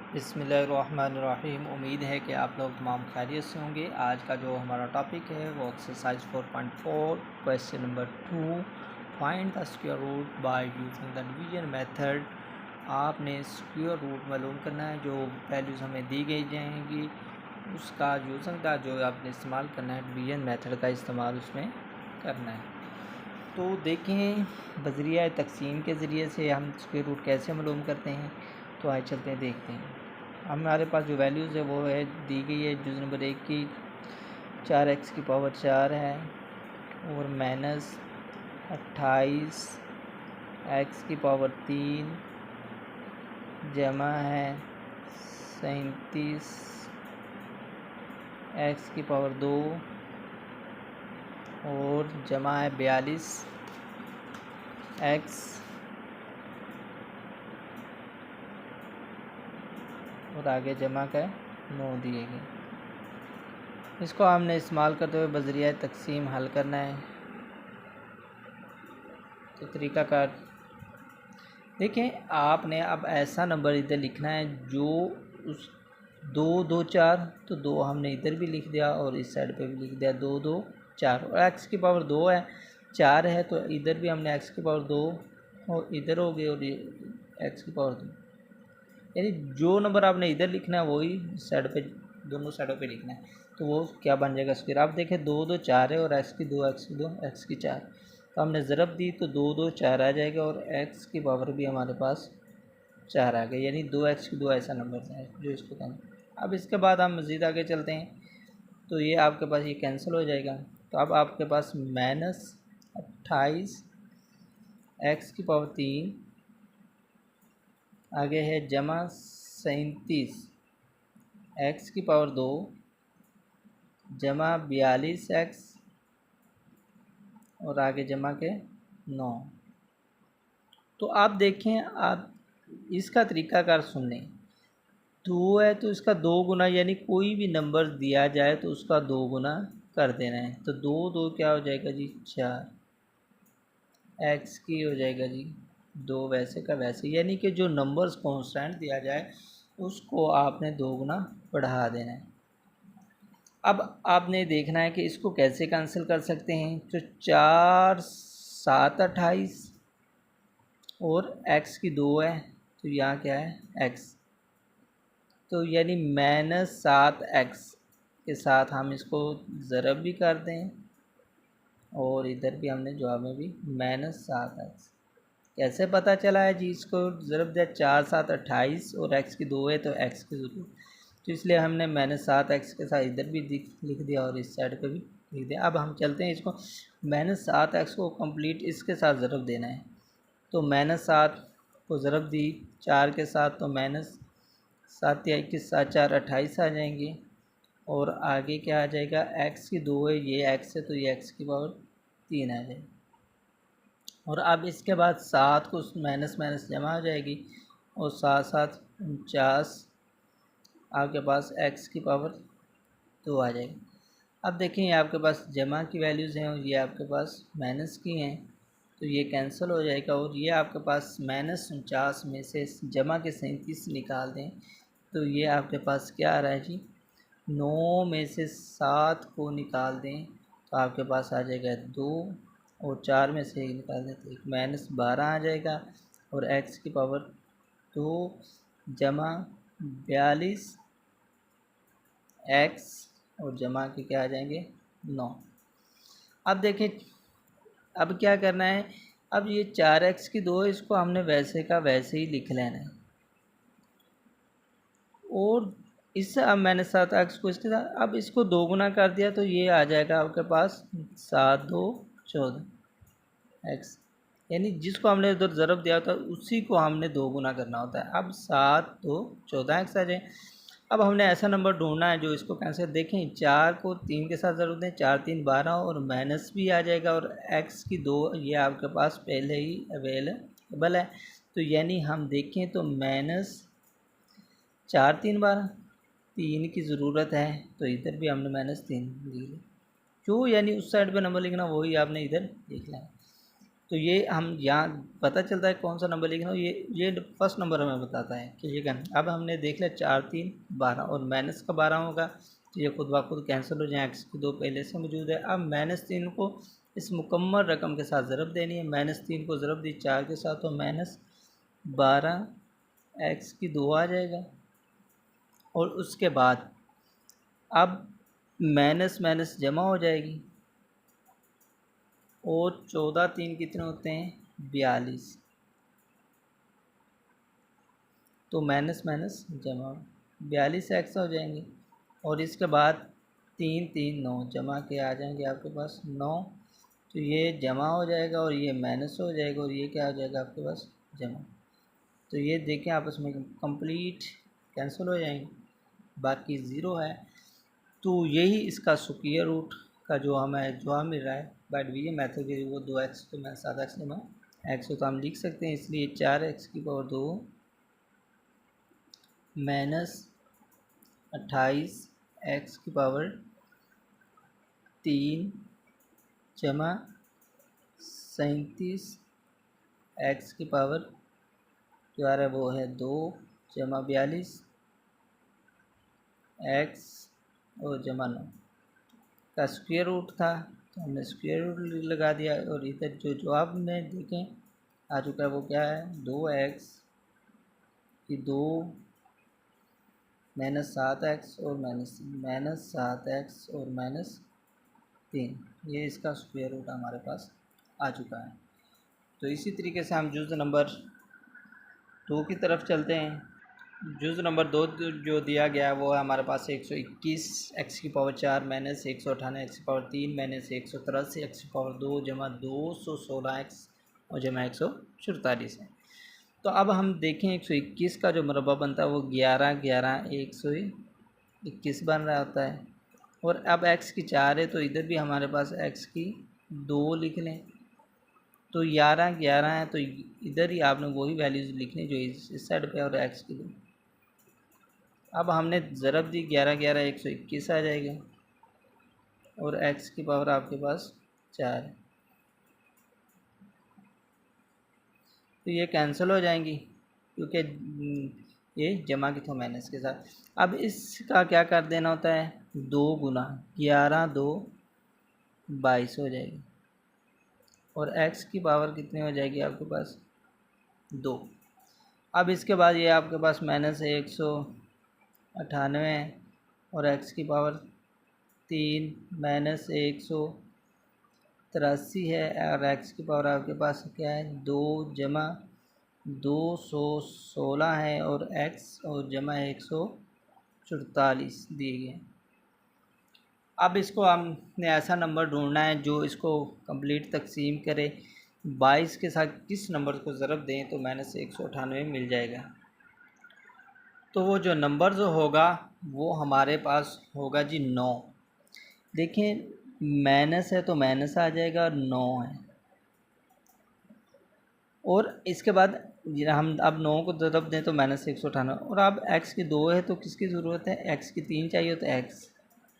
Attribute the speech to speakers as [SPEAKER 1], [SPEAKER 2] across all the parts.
[SPEAKER 1] बिस्मिल्लाहिर्रहमानिर्रहीम। उम्मीद है कि आप लोग तमाम खैरियत से होंगे। आज का जो हमारा टॉपिक है वो exercise 4.4 question number 2, find the square root by using the division method. आपने स्क्वायर रूट मालूम करना है, जो वैल्यूज़ हमें दी गई जाएंगी उसका यूजिंग का जो आपने इस्तेमाल करना है, डिवीजन मेथड का इस्तेमाल उसमें करना है। तो देखें, बज़रिया तक़सीम के ज़रिए से हम स्क्वायर रूट कैसे मालूम करते हैं। तो आइए चलते हैं, देखते हैं। हमारे पास जो वैल्यूज़ है वो है दी गई है जुज़ नंबर 1 की 4x की पावर 4 है और माइनस 28 x की पावर 3 जमा है 37 x की पावर 2 और जमा है 42 x और आगे जमा का 9 दिए गए। इसको हमने इस्तेमाल करते हुए बज़रिया तक़सीम हल करना है। तो तरीक़ाकार देखें, आपने अब ऐसा नंबर इधर लिखना है जो उस 2 2 4, तो 2 हमने इधर भी लिख दिया और इस साइड पे भी लिख दिया 2 2 4। और x की पावर 2 है, 4 है, तो इधर भी हमने x की पावर 2 और इधर हो गई और ये x की पावर 2। यानी जो नंबर आपने इधर लिखना है वही साइड पे, दोनों साइडों पे लिखना है। तो वो क्या बन जाएगा स्क्वायर। आप देखें 2 2 4 है और x की 2 x की 2 x की 4, तो हमने ज़रब दी तो 2 2 4 आ जाएगा और x की पावर भी हमारे पास 4 आ गई, यानी 2x की 2 ऐसा नंबर है जो इसको कहना। अब इसके बाद हम मज़ीद आगे चलते हैं, तो ये आपके पास ये कैंसिल हो जाएगा। तो अब आपके पास माइनस 28 x की पावर 3, आगे है जमा 37 x की पावर 2 जमा 42 x और आगे जमा के 9। तो आप देखें, आप इसका तरीक़ाकार सुन लें। 2 है तो इसका 2 गुना, यानी कोई भी नंबर दिया जाए तो उसका 2 गुना कर देना है। तो 2 2 क्या हो जाएगा जी 4, x की हो जाएगा जी 2 वैसे का वैसे, यानी कि जो नंबर्स कांस्टेंट दिया जाए उसको आपने 2 गुना बढ़ा देना है। अब आपने देखना है कि इसको कैसे कैंसिल कर सकते हैं। तो 4 7 28 और x की 2 है, तो यहाँ क्या है x, तो यानी -7x के साथ हम इसको ज़रब भी कर दें और इधर भी हमने जवाब में भी -7x। कैसे पता चला है जी, इसको ज़रब दिया 4 7 28 और x की 2 है तो x की ज़रूरत, तो इसलिए हमने -7x के साथ इधर भी लिख दिया और इस साइड पे भी लिख दिया। अब हम चलते हैं, इसको -7x को कंप्लीट इसके साथ ज़रब देना है। तो -7 को ज़रब दी 4 के साथ, तो -7 या 21 7 4 28 आ जाएंगे और आगे क्या आ जाएगा, x की 2 है, ये x है तो ये x की पावर 3 आ जाएगी। और अब इसके बाद 7 को माइनस माइनस जमा हो जाएगी और 7 7 49 आपके पास x की पावर 2 आ जाएगी। अब देखें, ये आपके पास जमा की वैल्यूज़ हैं और ये आपके पास माइनस की हैं, तो ये कैंसिल हो जाएगा और ये आपके पास -49 में से जमा के 37 निकाल दें तो ये आपके पास क्या आ रहा है जी, 9 में से 7 को निकाल दें तो आपके पास आ जाएगा 2 और 4 में से निकाल दें तो -12 आ जाएगा और x की पावर 2 जमा 42 x और जमा के क्या आ जाएंगे 9। अब देखें, अब क्या करना है, अब ये 4x की 2 इसको हमने वैसे का वैसे ही लिख लेना है और इससे अब मैंने 7x को इसके साथ अब इसको 2 गुना कर दिया तो ये आ जाएगा आपके पास 7 2 14 x, यानी जिसको हमने उधर ज़रब दिया था उसी को हमने 2 गुना करना होता है। अब 7 2 14 x आ जाए। अब हमने ऐसा नंबर ढूंढना है जो इसको कैंसिल, देखें 4 को 3 के साथ ज़रूर दें, 4 3 12 और माइनस भी आ जाएगा और x की 2 ये आपके पास पहले ही अवेलेबल है। तो यानी हम देखें तो -4 3 12 3 की ज़रूरत है, तो इधर भी हमने -3 लिख लिया। जो यानी उस साइड पे नंबर लिखना वही आपने इधर लिखना है। तो ये हम यहाँ पता चलता है कौन सा नंबर लिखना हो, ये फर्स्ट नंबर हमें बताता है कि ये करना। अब हमने देख लिया 4 3 12 और माइनस का 12 होगा तो ये खुद ब खुद कैंसिल हो जाए, एक्स की 2 पहले से मौजूद है। अब -3 को इस मुकम्मल रकम के साथ ज़रब देनी है, -3 को ज़रब दी 4 के साथ तो -12 एक्स की 2 आ जाएगा। और उसके बाद अब माइनस माइनस जमा हो जाएगी और 14 3 कितने होते हैं 42, तो माइनस माइनस जमा 42 एक्स हो जाएंगे। और इसके बाद 3 3 9 जमा के आ जाएंगे आपके पास 9, तो ये जमा हो जाएगा और ये माइनस हो जाएगा और ये क्या हो जाएगा आपके पास जमा। तो ये देखें आपस में कंप्लीट कैंसिल हो जाएंगे, बाकी ज़ीरो है। तो यही इसका स्क्वायर रूट का जो हमें जवाब मिल रहा है बट ये मेथड के वो 2x तो मैं 7x में x तो हम लिख सकते हैं, इसलिए 4x की पावर 2 माइनस 28 x की पावर 3 जमा 37 x की पावर जो आ रहा है वो है 2 जमा 42 x और जमा 9 का स्क्वायर रूट था, तो हमने स्क्वायर रूट लगा दिया। और इधर जो जवाब में देखें आ चुका है वो क्या है 2x की 2 -7x और -7x और -3, ये इसका स्क्वायर रूट हमारे पास आ चुका है। तो इसी तरीके से हम जुज़ नंबर 2 की तरफ चलते हैं। जुज़ नंबर 2 जो दिया गया है वो है हमारे पास 121 एक्स की पावर 4 माइनस 198 एक्स की पावर 3 माइनस 183 एक्स की पावर 2 जमा 216 एक्स और जमा 144 है। तो अब हम देखें 121 का जो मुरब्बा बनता है वो 11 11 121 बन रहा होता है। और अब एक्स की 4 है तो इधर भी हमारे पास एक्स की 2 लिख लें, तो 11 11 है तो इधर ही आपने वही वैल्यूज़ लिखनी जो इस साइड पे और एक्स की 2। अब हमने ज़रब दी 11 11 121 आ जाएगा और x की पावर आपके पास 4 है, तो ये कैंसिल हो जाएंगी क्योंकि ये जमा की थी माइनस के साथ। अब इसका क्या कर देना होता है 2 गुना 11 2 22 हो जाएगी और x की पावर कितनी हो जाएगी आपके पास 2। अब इसके बाद ये आपके पास -198 और x की पावर 3 -183 है और x की पावर आपके पास क्या है 2 जमा 216 है और x और जमा 144 दिए गए। अब इसको हमने ऐसा नंबर ढूंढना है जो इसको कंप्लीट तकसीम करे 22 के साथ किस नंबर को ज़रब दें तो -198 मिल जाएगा। तो वो जो नंबर जो होगा वो हमारे पास होगा जी 9। देखें माइनस है तो माइनस आ जाएगा और 9 है। और इसके बाद हम अब 9 को ज़रब दें तो -198 और अब x की 2 है तो किसकी ज़रूरत है x की 3 चाहिए तो x,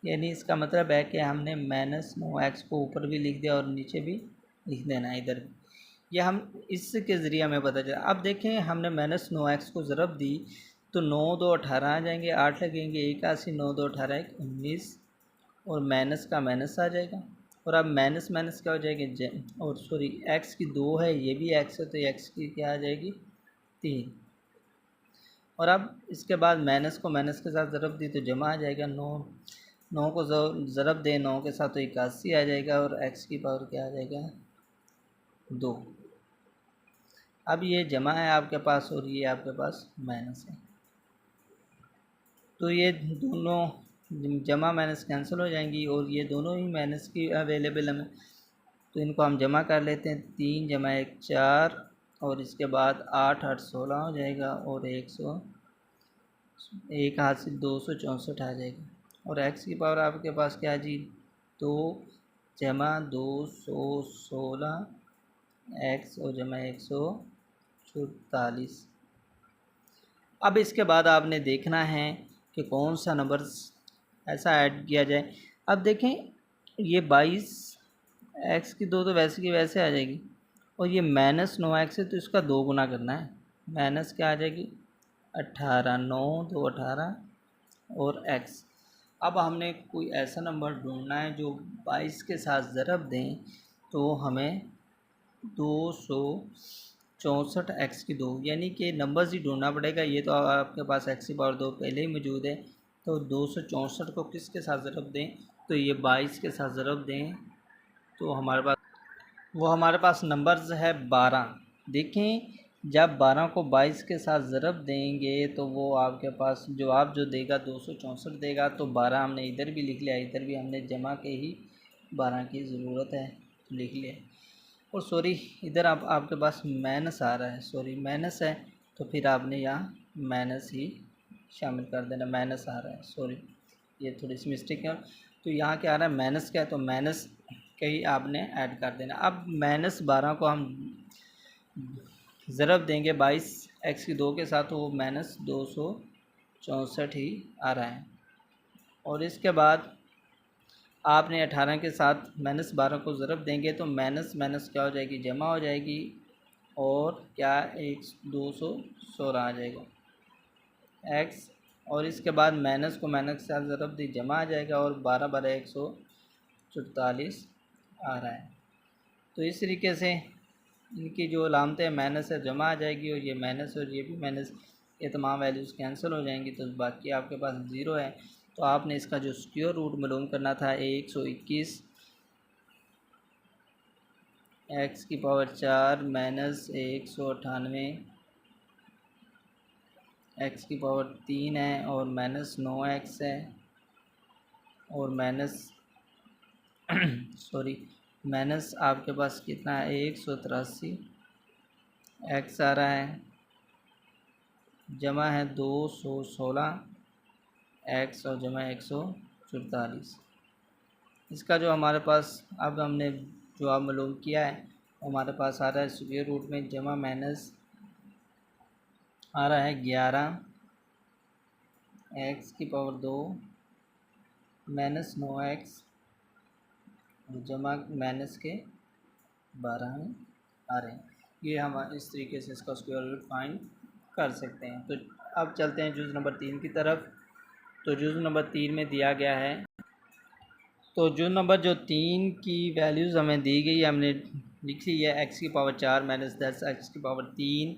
[SPEAKER 1] यानी इसका मतलब है कि हमने -9x को ऊपर भी लिख दिया और नीचे भी लिख देना है इधर भी। यह हम इसके ज़रिए हमें पता चला। अब देखें हमने -9x को ज़रब दी तो 9 2 18 आ जाएंगे, 8 लगेंगे 81, 9 2 18 19 और माइनस का माइनस आ जाएगा। और अब माइनस माइनस क्या हो जाएगी और सॉरी एक्स की 2 है ये भी एक्स है तो एक्स की क्या आ जाएगी 3। और अब इसके बाद माइनस को माइनस के साथ ज़रब दी तो जमा आ जाएगा 9 9 को ज़रब दे 9 के साथ तो 81 आ जाएगा और एक्स की पावर क्या आ जाएगा 2। अब ये जमा है आपके पास और ये आपके पास माइनस है, तो ये दोनों जमा माइनस कैंसिल हो जाएंगी और ये दोनों ही माइनस की अवेलेबल हमें, तो इनको हम जमा कर लेते हैं 3 जमा 1 4 और इसके बाद 8 8 16 हो जाएगा और 100 एक हाथ से 264 आ जाएगा। और x की पावर आपके पास क्या है जी 2 जमा 216 x और जमा 144। अब इसके बाद आपने देखना है कि कौन सा नंबर ऐसा ऐड किया जाए। अब देखें ये 22 एक्स की 2 तो वैसे की वैसे आ जाएगी और ये -9x है तो इसका 2 गुना करना है। माइनस क्या आ जाएगी 18, 9 2 18 और x। अब हमने कोई ऐसा नंबर ढूंढना है जो 22 के साथ ज़रब दें तो हमें 264 की 2 यानी कि नंबर्स ही ढूंढना पड़ेगा। ये तो आपके पास x की पावर 2 पहले ही मौजूद है, तो 264 को किसके साथ ज़रब दें, तो ये 22 के साथ ज़रब दें तो हमारे पास नंबर्स है 12। देखें जब 12 को 22 के साथ ज़रब देंगे तो वो आपके पास जवाब जो देगा 264 देगा। तो 12 हमने इधर भी लिख लिया, इधर भी हमने जमा के ही 12 की ज़रूरत है तो लिख लिया। और सॉरी इधर आपके पास माइनस आ रहा है, सॉरी माइनस है तो फिर आपने यहाँ माइनस ही शामिल कर देना। माइनस आ रहा है, सॉरी ये थोड़ी सी मिस्टेक है। तो यहाँ क्या आ रहा है माइनस क्या है, तो माइनस के ही आपने ऐड कर देना। अब -12 को हम ज़रब देंगे 22x की 2 के साथ तो वो -264 ही आ रहा है। और इसके बाद आपने 18 के साथ -12 को ज़रब देंगे तो माइनस माइनस क्या हो जाएगी जमा हो जाएगी और क्या 216 आ जाएगा x। और इसके बाद माइनस को माइनस के साथ ज़रब दी जमा आ जाएगा और 12 12 144 आ रहा है। तो इस तरीके से इनकी जो अलामतें हैं माइनस है जमा आ जाएगी और ये माइनस और ये भी माइनस, ये तमाम वैल्यूज़ कैंसिल हो जाएंगी तो बाकी आपके पास 0 है। तो आपने इसका जो स्क्वायर रूट मालूम करना था 121 x की पावर 4 -198 x की पावर 3 है और -9x है और सॉरी माइनस आपके पास कितना है 183 x आ रहा है, जमा है 216 x और जमा 144। इसका जो हमारे पास अब हमने जवाब मालूम किया है हमारे पास आ रहा है स्क्वायर रूट में जमा माइनस आ रहा है 11 x की पावर 2 -9x और जमा माइनस के 12 में आ रहे हैं। ये हम इस तरीके से इसका स्क्वायर रूट फाइंड कर सकते हैं। तो अब चलते हैं जुज़ नंबर 3 की तरफ। तो जुज़ नंबर 3 में दिया गया है, तो जुज़ नंबर जो 3 की वैल्यूज़ हमें दी गई हमने लिख ली है x की पावर 4 -10 x की पावर 3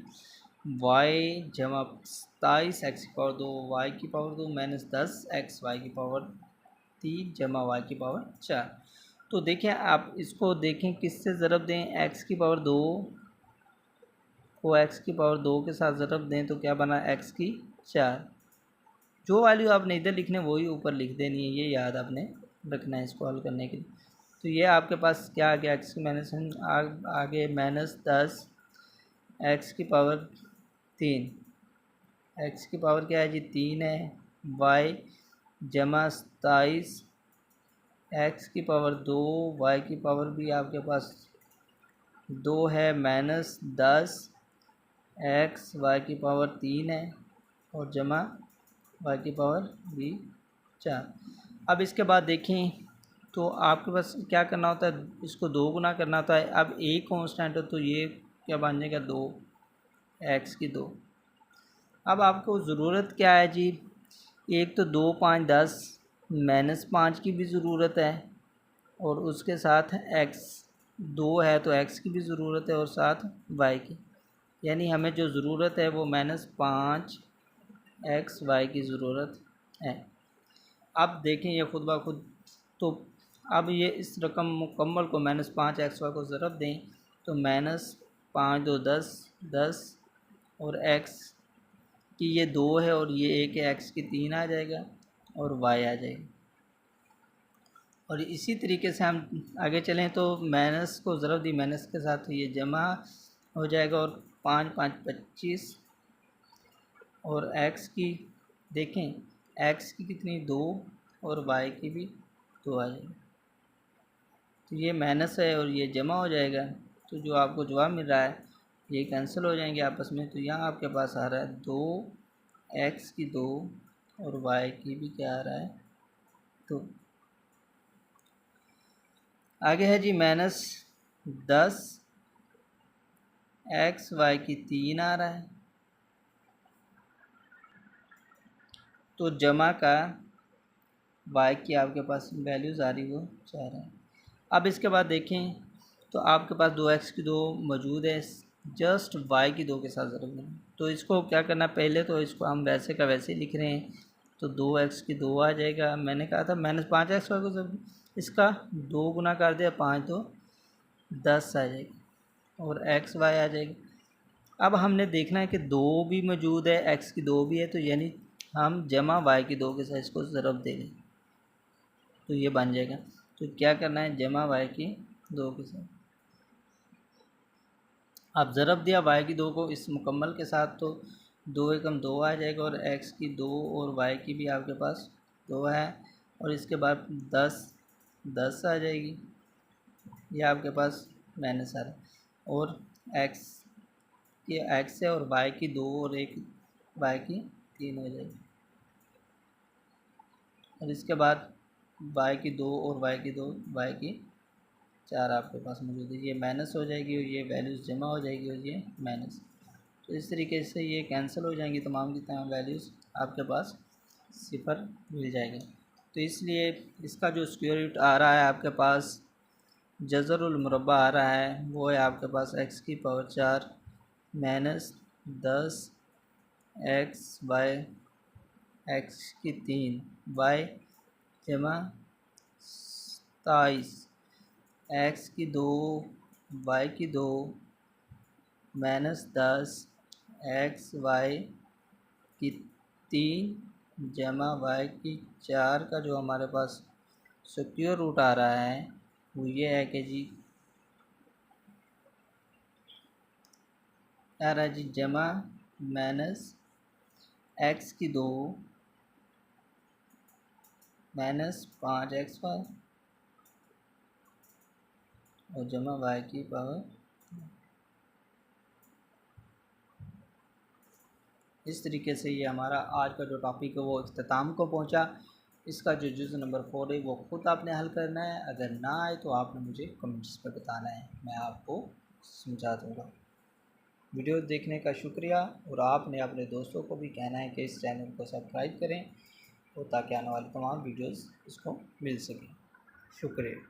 [SPEAKER 1] y जमा 27 x की पावर 2 y की पावर 2 -10 x y की पावर 3 जमा y की पावर 4। तो देखें आप इसको देखें किससे ज़रब दें, x की पावर 2 को x की पावर 2 के साथ ज़रब दें तो क्या बना x की 4। जो वैल्यू आपने इधर लिखने वही ऊपर लिख देनी है, ये याद आपने रखना है इसको हल करने के लिए। तो ये आपके पास क्या आ गया x की माइनस आगे -10 x की पावर 3, x की पावर क्या है जी 3 है, y जमा 27 x की पावर 2 y की पावर भी आपके पास 2 है -10 x y की पावर 3 है और जमा y की पावर भी 4। अब इसके बाद देखें तो आपके पास क्या करना होता है, इसको 2 गुना करना होता है। अब एक कांस्टेंट हो तो ये क्या बन जाएगा 2 x की 2। अब आपको ज़रूरत क्या है जी, एक तो 2 5 10 -5 की भी ज़रूरत है और उसके साथ x 2 है तो x की भी ज़रूरत है और साथ y की, यानी हमें जो ज़रूरत है वो -5 x y की ज़रूरत है। अब देखें ये खुद ब खुद, तो अब ये इस रकम मुकम्मल को -5 x y को ज़रब दें तो -5 2 10 10 और x की ये 2 है और ये 1 है, x की 3 आ जाएगा और y आ जाएगा। और इसी तरीके से हम आगे चलें तो माइनस को ज़रब दी माइनस के साथ तो ये जमा हो जाएगा और 5 5 25 और x की देखें x की कितनी 2 और y की भी 2 आ जाएगी। तो ये माइनस है और ये जमा हो जाएगा तो जो आपको जवाब मिल रहा है ये कैंसिल हो जाएंगे आपस में। तो यहाँ आपके पास आ रहा है 2x की 2 और y की भी क्या आ रहा है 2। आगे है जी -10 एक्स वाई की 3 आ रहा है, तो जमा का वाई की आपके पास वैल्यूज़ आ रही वो 4 है। अब इसके बाद देखें तो आपके पास 2x की 2 मौजूद है, जस्ट y की 2 के साथ ज़रूर देना। तो इसको क्या करना, पहले तो इसको हम वैसे का वैसे ही लिख रहे हैं, तो 2x की 2 आ जाएगा। मैंने कहा था -5x वाई को जब इसका 2 गुना कर दिया, 5 2 10 आ जाएगी और एक्स वाई आ जाएगी। अब हमने देखना है कि 2 भी मौजूद है, x की 2 भी है, तो यानी हम जमा y की 2 के साथ इसको ज़रब देंगे तो ये बन जाएगा। तो क्या करना है, जमा y की 2 के साथ। अब ज़रब दिया y की 2 को इस मुकम्मल के साथ, तो 2 एकम 2 आ जाएगा और x की 2 और y की भी आपके पास 2 है, और इसके बाद 10 आ जाएगी, ये आपके पास माइनस आ रहा है, और x है और y की 2 और एक y की 3 हो जाएगी, और इसके बाद y की 2 और y की 2 y की 4 आपके पास मौजूद है, ये माइनस हो जाएगी और ये वैल्यूज़ जमा हो जाएगी और ये माइनस। तो इस तरीके से ये कैंसिल हो जाएंगी, तमाम की तमाम वैल्यूज़ आपके पास सिफर मिल जाएगा। तो इसलिए इसका जो स्क्वायर रूट आ रहा है आपके पास, जज़रुल मुरब्बा आ रहा है, वो है आपके पास x की power 4 minus 10 x by x की 3 बाय जमा 27 एक्स की 2 वाई की 2 -10 एक्स वाई की 3 जमा वाई की 4 का जो हमारे पास स्क्वायर रूट आ रहा है वो ये है कि जी आ रहा है जी जमा माइनस एक्स की 2 -5 एक्स वाई और जमा वाई की पावर। इस तरीके से ये हमारा आज का जो टॉपिक है वो अख्ताम को पहुंचा। इसका जो जुज़ नंबर 4 है वो ख़ुद आपने हल करना है, अगर ना आए तो आपने मुझे कमेंट्स पर बताना है, मैं आपको समझा दूँगा। वीडियो देखने का शुक्रिया, और आपने अपने दोस्तों को भी कहना है कि इस चैनल को सब्सक्राइब करें और ताकि आने वाली तमाम वीडियोज़ इसको मिल सकें। शुक्रिया।